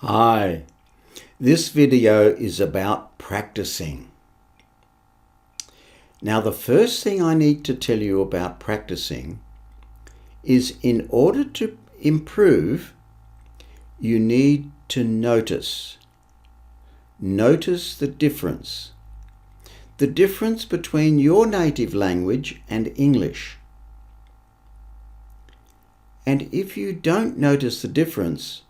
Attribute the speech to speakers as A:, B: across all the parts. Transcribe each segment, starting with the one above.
A: Hi, this video is about practicing. Now, the first thing I need to tell you about practicing is in order to improve, you need to notice. Notice the difference. The difference between your native language and English. And if you don't notice the difference,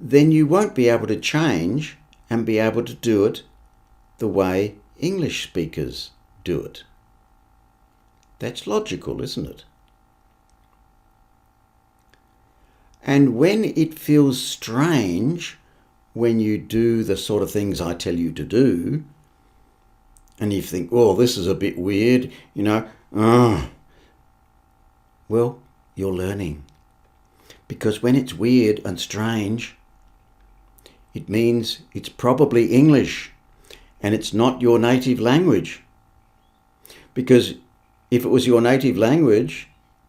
A: then you won't be able to change and be able to do it the way English speakers do it. That's logical, isn't it? And when it feels strange when you do the sort of things I tell you to do, and you think, oh, this is a bit weird, well, you're learning. Because when it's weird and strange, it means it's probably English and it's not your native language. Because if it was your native language,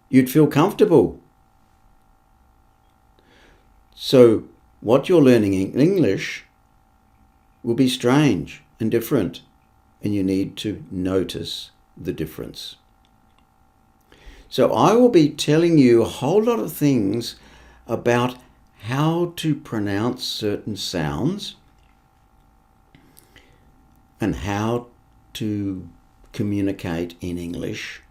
A: you'd feel comfortable. So what you're learning in English will be strange and different, and you need to notice the difference. So I will be telling you a whole lot of things about how to pronounce certain sounds and how to communicate in English.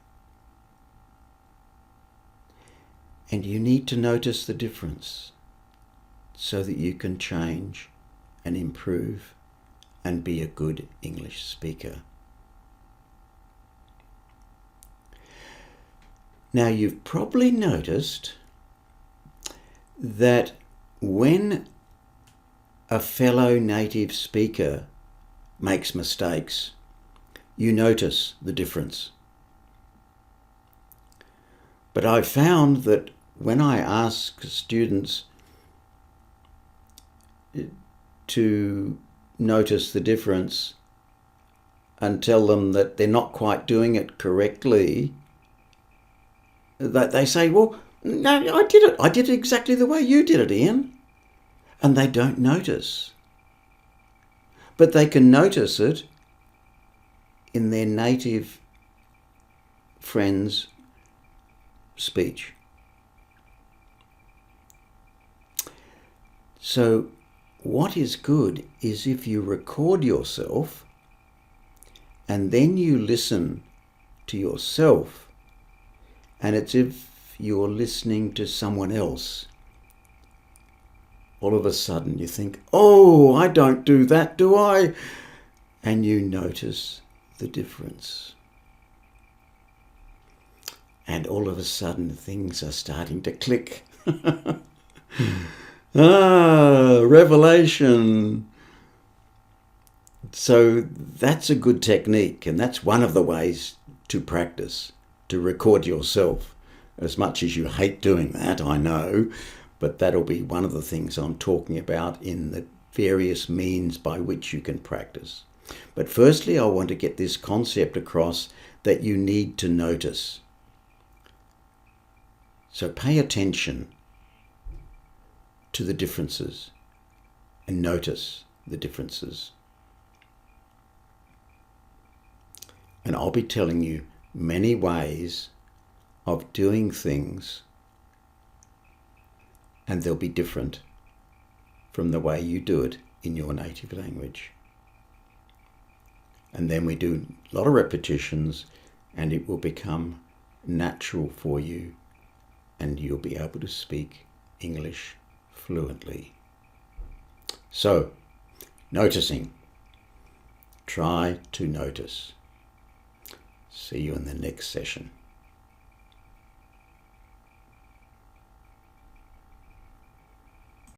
A: And you need to notice the difference so that you can change and improve and be a good English speaker. Now, you've probably noticed that when a fellow native speaker makes mistakes, you notice the difference. But I've found that when I ask students to notice the difference and tell them that they're not quite doing it correctly, that they say, well, no, I did it. I did it exactly the way you did it, Ian. And they don't notice. But they can notice it in their native friend's speech. So what is good is if you record yourself and then you listen to yourself, and it's if you're listening to someone else. All of a sudden you think, oh, I don't do that, do I? And you notice the difference. And all of a sudden things are starting to click. Revelation. So that's a good technique, and that's one of the ways to practice, to record yourself. As much as you hate doing that, I know, but that'll be one of the things I'm talking about in the various means by which you can practice. But firstly, I want to get this concept across that you need to notice. So pay attention to the differences and notice the differences. And I'll be telling you many ways of doing things, and they'll be different from the way you do it in your native language. And then we do a lot of repetitions and it will become natural for you and you'll be able to speak English fluently. So, noticing. Try to notice. See you in the next session.